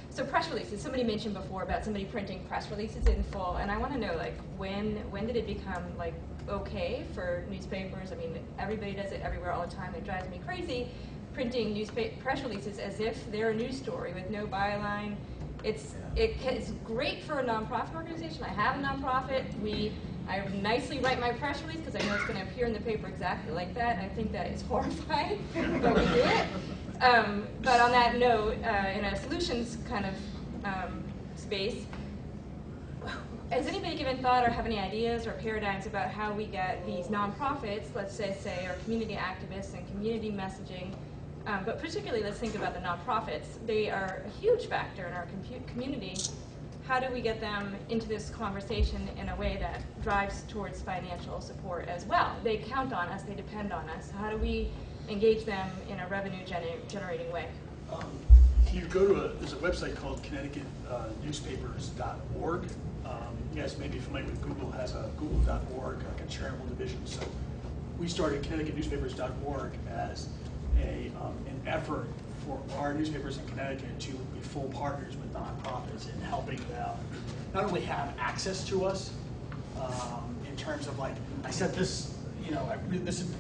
so press releases. Somebody mentioned before about somebody printing press releases in full, and I want to know, like, when did it become like okay for newspapers? I mean, everybody does it everywhere all the time. It drives me crazy. Printing press releases as if they're a news story with no byline. It's great for a nonprofit organization. I have a nonprofit. I nicely write my press release because I know it's going to appear in the paper exactly like that. And I think that is horrifying, but we do it. But on that note, in a solutions kind of space, has anybody given thought or have any ideas or paradigms about how we get these nonprofits, let's say our community activists and community messaging, but particularly let's think about the nonprofits. They are a huge factor in our community. How do we get them into this conversation in a way that drives towards financial support as well? They count on us, they depend on us. How do we engage them in a revenue generating way? If you go to there's a website called ConnecticutNewspapers.org. You guys may be familiar with Google has a Google.org, like a charitable division. So we started ConnecticutNewspapers.org as an effort for our newspapers in Connecticut to be full partners with nonprofits in helping them not only have access to us in terms of, like, I said this,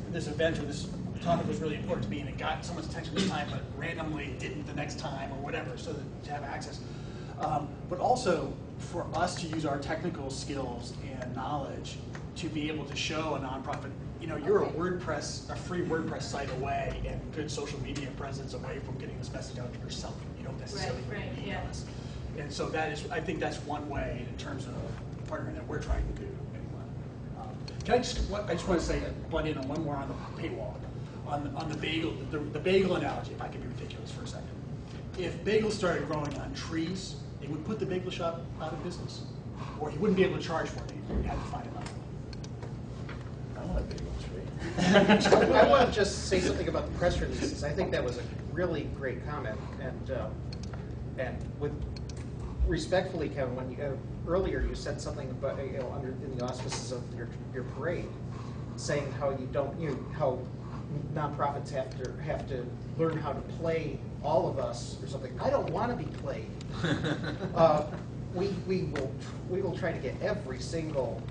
this event or this topic was really important to me and it got someone's attention this time, but randomly didn't the next time or whatever, so that to have access. But also for us to use our technical skills and knowledge to be able to show a nonprofit you're a free WordPress site away and good social media presence away from getting this message out to yourself. You don't necessarily need email us. And so I think that's one way in terms of partnering that we're trying to do. Anyway. I just want to say, butt in on one more on the paywall, on the bagel, the bagel analogy, if I can be ridiculous for a second. If bagels started growing on trees, it would put the bagel shop out of business. Or you wouldn't be able to charge for it. You'd have to find another one. I want a bagel tree. I want to just say something about the press releases. I think that was a really great comment, and with respectfully, Kevin, when earlier you said something about under in the auspices of your parade, saying how how nonprofits have to learn how to play all of us or something. I don't want to be played. We will try to get every single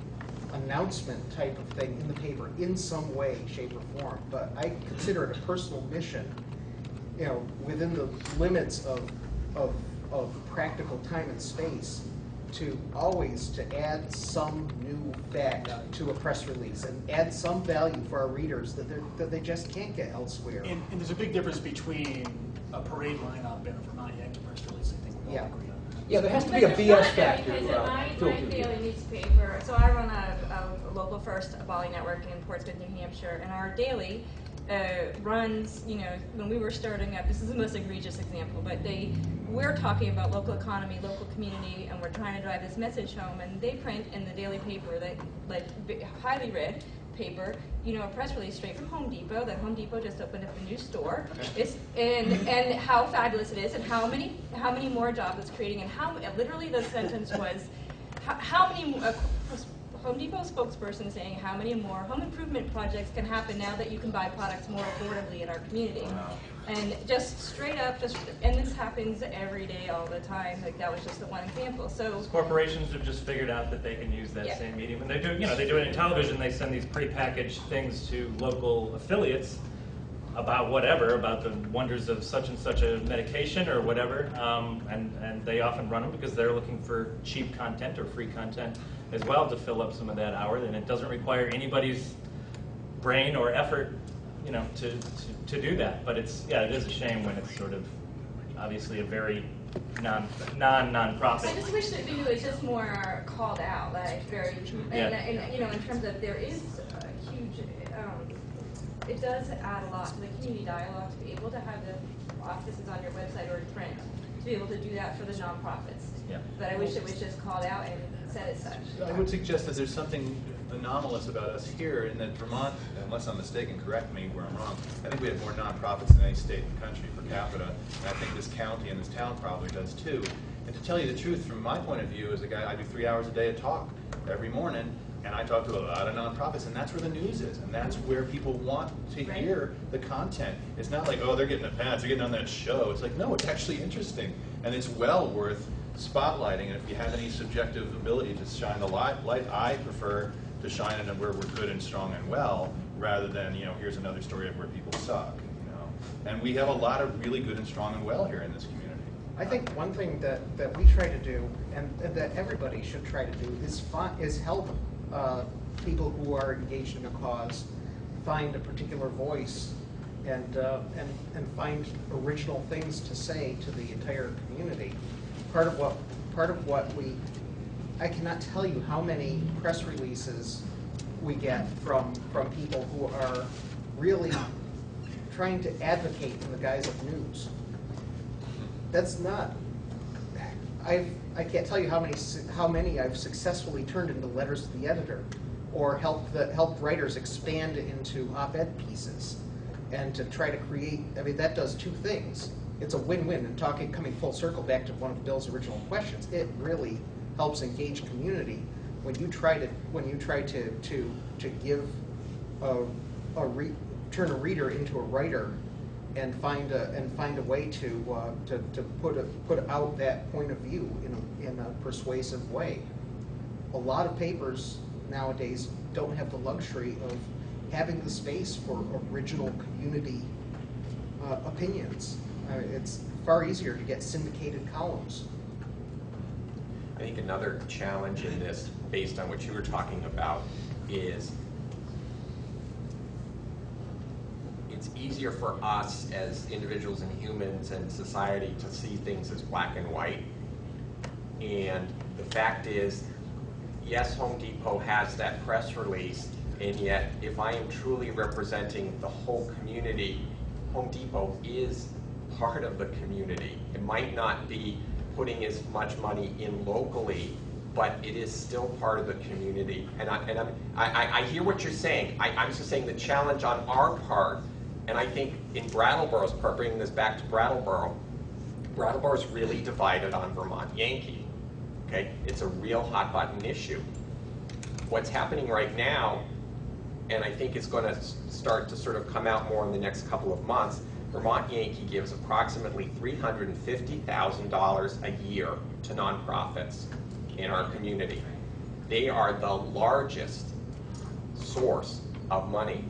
announcement type of thing in the paper in some way, shape, or form. But I consider it a personal mission, within the limits of practical time and space, to add some new fact to a press release and add some value for our readers that they just can't get elsewhere. And there's a big difference between a parade lineup and a Vermont Yankee press release. I think we all agree on that. Yeah, there has to be a BS factor. My daily newspaper, so I run a local first Volley network in Portsmouth, New Hampshire, and our daily runs, when we were starting up, this is the most egregious example, but we're talking about local economy, local community, and we're trying to drive this message home, and they print in the daily paper, highly read paper, a press release straight from Home Depot, that Home Depot just opened up a new store, and how fabulous it is, and how many more jobs it's creating, and literally the sentence was, how many, Home Depot spokesperson saying how many more home improvement projects can happen now that you can buy products more affordably in our community. Wow. And just straight up, and this happens every day, all the time. That was just the one example. So corporations have just figured out that they can use that same medium, and they do. They do it in television. They send these prepackaged things to local affiliates about about the wonders of such and such a medication or whatever, and they often run them because they're looking for cheap content or free content as well to fill up some of that hour. And it doesn't require anybody's brain or effort, to do that. But it is a shame when it's sort of obviously a very non-profit. I just wish that maybe it was just more called out, in terms of there is a huge. It does add a lot to the community dialogue to be able to have the offices on your website or in print, to be able to do that for the nonprofits. Yeah. But I wish it was just called out and said as such. I would suggest that there's something anomalous about us here in that Vermont, unless I'm mistaken, correct me where I'm wrong, I think we have more nonprofits than any state in the country per capita, and I think this county and this town probably does too. And to tell you the truth, from my point of view as a guy, I do 3 hours a day of talk every morning, and I talk to a lot of nonprofits, and that's where the news is, and that's where people want to hear the content. It's not like, oh, they're getting the pads, they're getting on that show. It's like, no, it's actually interesting, and it's well worth spotlighting. And if you have any subjective ability to shine the light, I prefer to shine it where we're good and strong and well, rather than, here's another story of where people suck. And we have a lot of really good and strong and well here in this community. I think one thing that we try to do, and that everybody should try to do, is help people who are engaged in a cause find a particular voice and find original things to say to the entire community. Part of what I cannot tell you how many press releases we get from people who are really trying to advocate in the guise of news. That's not. I can't tell you how many I've successfully turned into letters to the editor, or helped writers expand into op-ed pieces, and to try to create. I mean, that does two things. It's a win-win. And coming full circle back to one of Bill's original questions, it really helps engage community when you try to give turn a reader into a writer, and find a way to put out that point of view in a persuasive way. A lot of papers nowadays don't have the luxury of having the space for original community opinions. It's far easier to get syndicated columns. I think another challenge in this, based on what you were talking about, is it's easier for us as individuals and humans and society to see things as black and white. And the fact is, yes, Home Depot has that press release, and yet if I am truly representing the whole community, Home Depot is part of the community. It might not be putting as much money in locally, but it is still part of the community. And I hear what you're saying. I'm just saying the challenge on our part, and I think in Brattleboro's part, bringing this back to Brattleboro is really divided on Vermont Yankee. Okay, it's a real hot button issue. What's happening right now, and I think it's going to start to sort of come out more in the next couple of months, Vermont Yankee gives approximately $350,000 a year to nonprofits in our community. They are the largest source of money.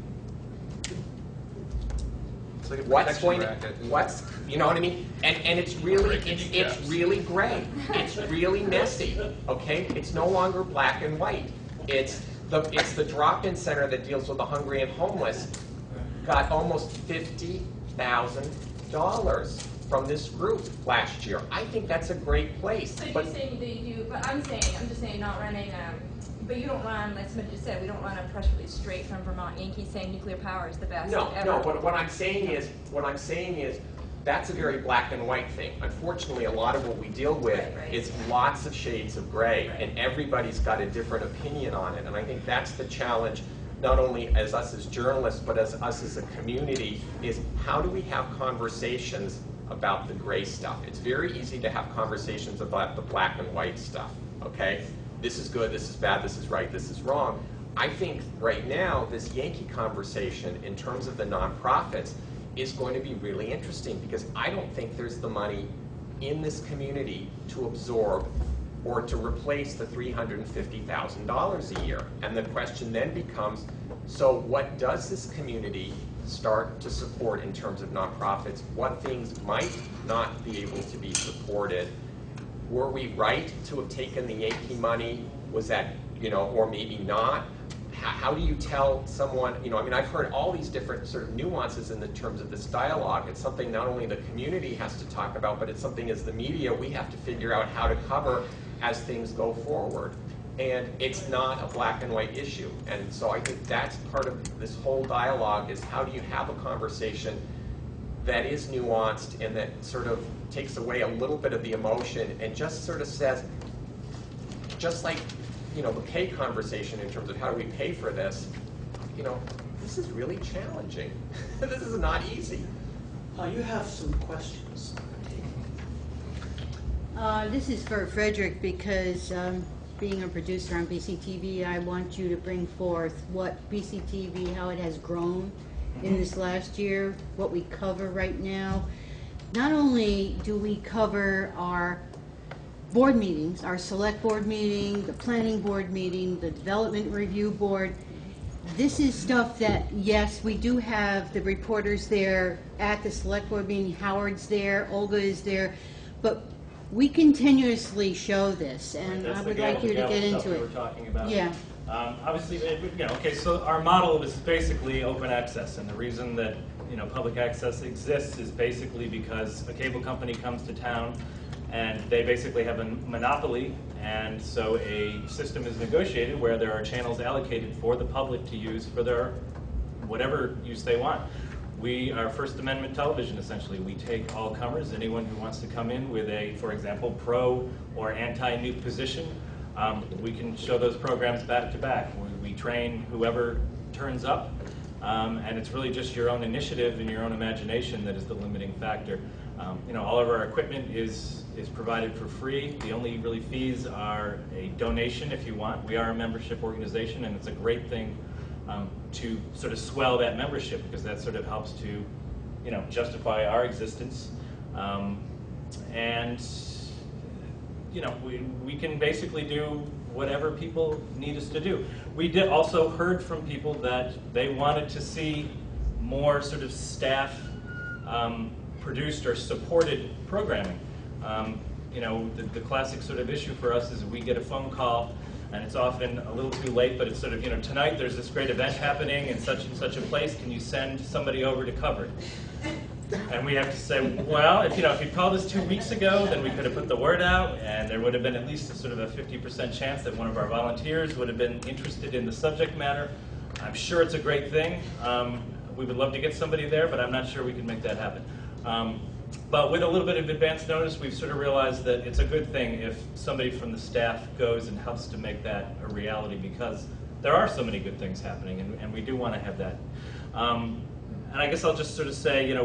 It's like a What's protection going to, racket. what's, you know what I mean? And it's really, it's really gray. It's really messy, okay? It's no longer black and white. It's the drop-in center that deals with the hungry and homeless got almost $50,000 from this group last year. I think that's a great place. So But you're saying that you, but I'm just saying not running, but you don't run, like somebody just said, we don't run a press release straight from Vermont Yankee saying nuclear power is the best no, ever. no. What I'm saying is, that's a very black and white thing. Unfortunately, a lot of what we deal with Right. is lots of shades of gray, Right. and everybody's got a different opinion on it. And I think that's the challenge, not only as us as journalists, but as us as a community, is how do we have conversations about the gray stuff? It's very easy to have conversations about the black and white stuff, okay? This is good, this is bad, this is right, this is wrong. I think right now, this Yankee conversation in terms of the nonprofits is going to be really interesting, because I don't think there's the money in this community to absorb or to replace the $350,000 a year. And the question then becomes, so what does this community start to support in terms of nonprofits? What things might not be able to be supported? Were we right to have taken the Yankee money? Was that, or maybe not? How do you tell someone, I've heard all these different sort of nuances in the terms of this dialogue. It's something not only the community has to talk about, but it's something as the media we have to figure out how to cover as things go forward. And it's not a black and white issue. And so I think that's part of this whole dialogue, is how do you have a conversation that is nuanced and that sort of takes away a little bit of the emotion and just sort of says, just like, the pay conversation in terms of how do we pay for this, this is really challenging. This is not easy. You have some questions. This is for Frederick, because being a producer on BCTV, I want you to bring forth what BCTV, how it has grown in this last year, what we cover right now. Not only do we cover our board meetings, our select board meeting, the planning board meeting, the development review board. This is stuff that, yes, we do have the reporters there at the select board meeting. Howard's there, Olga is there, but we continuously show this, and That's I the would like you to gavel get stuff into we it. were talking about. Yeah. Obviously, okay, so our model is basically open access, and the reason that public access exists is basically because a cable company comes to town and they basically have a monopoly, and so a system is negotiated where there are channels allocated for the public to use for their whatever use they want. We are First Amendment television, essentially. We take all comers, anyone who wants to come in with a, for example, pro or anti-nuke position. We can show those programs back to back. We train whoever turns up, and it's really just your own initiative and your own imagination that is the limiting factor. All of our equipment is provided for free. The only really fees are a donation if you want. We are a membership organization, and it's a great thing to sort of swell that membership, because that sort of helps to, justify our existence. And we can basically do whatever people need us to do. We did also heard from people that they wanted to see more sort of staff produced or supported programming. The classic sort of issue for us is we get a phone call And it's often a little too late, but it's sort of, tonight there's this great event happening in such and such a place. Can you send somebody over to cover it? And we have to say, well, if you'd called us 2 weeks ago, then we could have put the word out, and there would have been at least a sort of a 50% chance that one of our volunteers would have been interested in the subject matter. I'm sure it's a great thing. We would love to get somebody there, but I'm not sure we can make that happen. But with a little bit of advance notice, we've sort of realized that it's a good thing if somebody from the staff goes and helps to make that a reality, because there are so many good things happening, and we do want to have that. And I guess I'll just sort of say,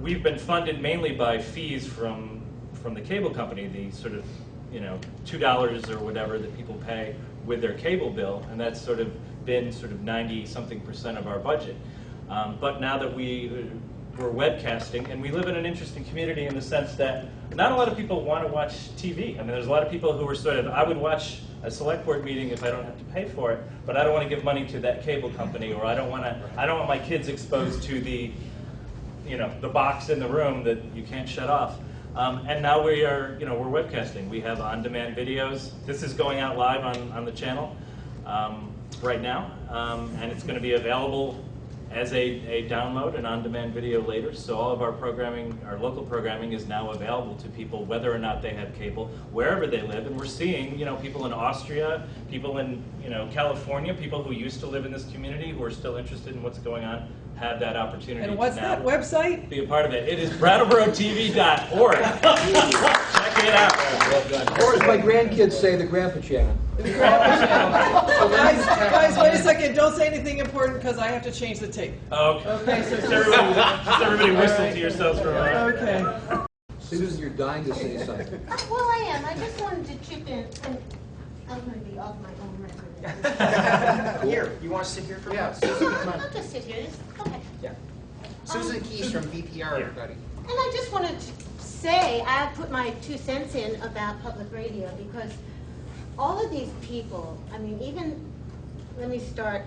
we've been funded mainly by fees from the cable company, the sort of, $2 or whatever that people pay with their cable bill, and that's sort of been sort of 90-something% of our budget. But now that we're webcasting, and we live in an interesting community in the sense that not a lot of people want to watch TV. I mean, there's a lot of people who are sort of, I would watch a select board meeting if I don't have to pay for it, but I don't want to give money to that cable company, or I don't want my kids exposed to the box in the room that you can't shut off. And now we're webcasting. We have on-demand videos. This is going out live on the channel right now, and it's going to be available as a download, an on-demand video later. So all of our programming, our local programming, is now available to people whether or not they have cable, wherever they live. And we're seeing, people in Austria, people in, California, people who used to live in this community who are still interested in what's going on, have that opportunity. And what's that website? Be a part of it. It is brattleboro.tv.org. Check it out. Or as my grandkids say, the Grandpa Channel. Guys, wait a second. Don't say anything important because I have to change the tape. Okay. Okay, so just everybody whistle to yourselves for a moment. Okay. Susan, you're dying to say something. Well, I am. I just wanted to chip in, and I'm going to be off my own record. Here, you want to sit here for a minute? I'll just sit here. Okay. Yeah. Susan Keys from VPR, everybody. And I just wanted to say, I put my 2 cents in about public radio because all of these people, I mean, even, let me start,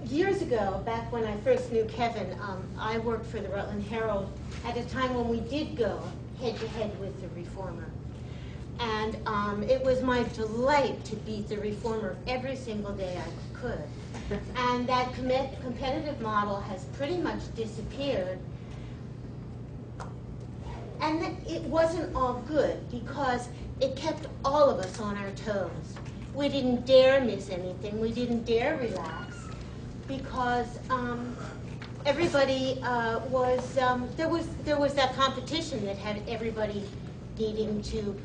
years ago, back when I first knew Kevin, I worked for the Rutland Herald at a time when we did go head-to-head with the Reformer. And it was my delight to beat the Reformer every single day I could. And that competitive model has pretty much disappeared. And it wasn't all good because it kept all of us on our toes. We didn't dare miss anything. We didn't dare relax because everybody there was that competition that had everybody needing to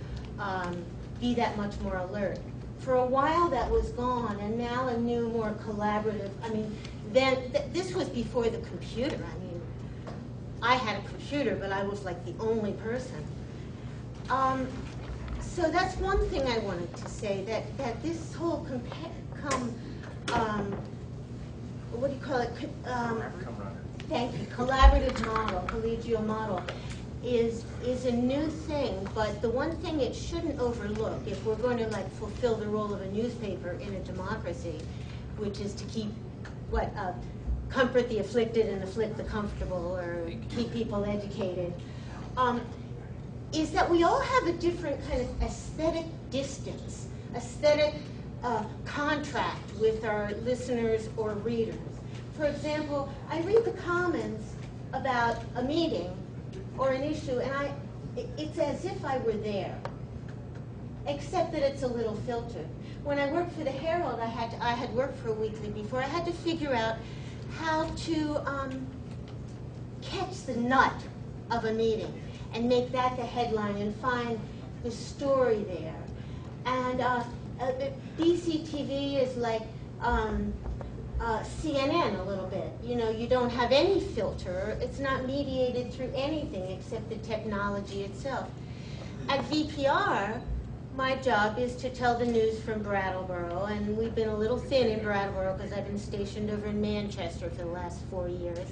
be that much more alert. For a while that was gone, and now a new, more collaborative, I mean, this was before the computer. I mean, I had a computer, but I was like the only person. So that's one thing I wanted to say, that this whole what do you call it? Thank you, collaborative model, collegial model, is a new thing, but the one thing it shouldn't overlook, if we're going to fulfill the role of a newspaper in a democracy, which is to keep comfort the afflicted and afflict the comfortable, or keep people educated, is that we all have a different kind of aesthetic distance, aesthetic contract with our listeners or readers. For example, I read the comments about a meeting or an issue, and it's as if I were there, except that it's a little filtered. When I worked for the Herald, I had worked for a weekly before. I had to figure out how to catch the nut of a meeting and make that the headline and find the story there. And BCTV is like CNN a little bit. You don't have any filter. It's not mediated through anything except the technology itself. At VPR, my job is to tell the news from Brattleboro, and we've been a little thin in Brattleboro because I've been stationed over in Manchester for the last 4 years.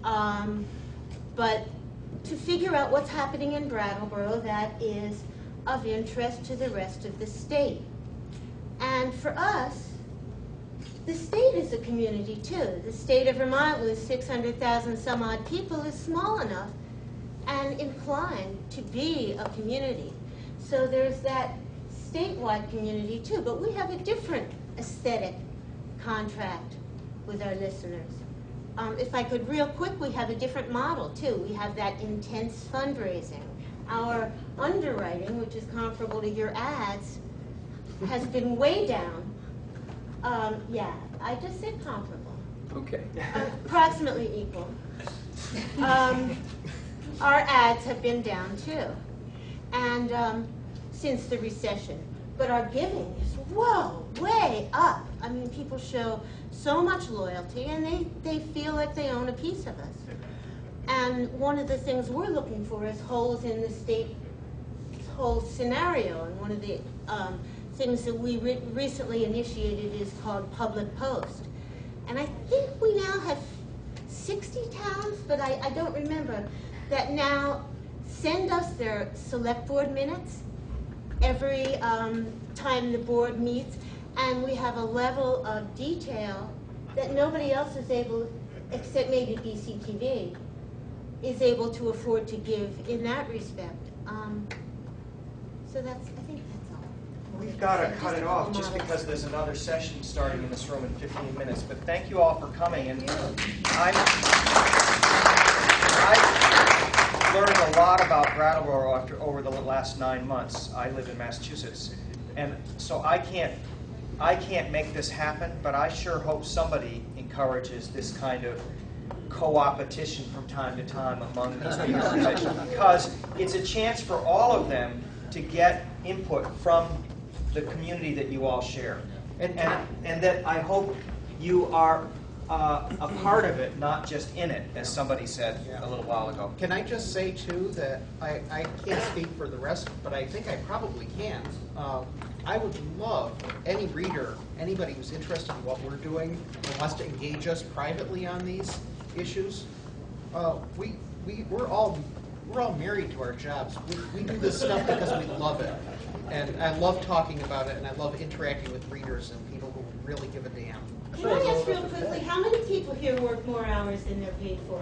But to figure out what's happening in Brattleboro that is of interest to the rest of the state. And for us, the state is a community too. The state of Vermont, with 600,000 some odd people, is small enough and inclined to be a community. So there's that statewide community too, but we have a different aesthetic contract with our listeners. If I could real quick, we have a different model too. We have that intense fundraising. Our underwriting, which is comparable to your ads, has been way down. Yeah, I just said comparable. Okay. Approximately equal. Our ads have been down too, and since the recession. But our giving is, whoa, way up. I mean, people show so much loyalty, and they feel like they own a piece of us. And one of the things we're looking for is holes in the state whole scenario. And one of the things that we recently initiated is called Public Post. And I think we now have 60 towns, but I don't remember, that now send us their select board minutes every time the board meets, and we have a level of detail that nobody else is able, except maybe BCTV, is able to afford to give in that respect. So I think that's all. We've got to cut it off just because there's another session starting in this room in 15 minutes. But thank you all for coming. And I've learned a lot about Brattleboro over the last 9 months. I live in Massachusetts, and so I can't make this happen. But I sure hope somebody encourages this kind of co-opetition from time to time among these organizations, because it's a chance for all of them to get input from the community that you all share, and that I hope you are a part of it, not just in it, as somebody said a little while ago. Can I just say, too, that I can't speak for the rest, but I think I probably can. I would love any reader, anybody who's interested in what we're doing and wants to engage us privately on these issues. We're all married to our jobs. We do this stuff because we love it. And I love talking about it, and I love interacting with readers and people who really give a damn. Can I ask real quickly, how many people here work more hours than they're paid for?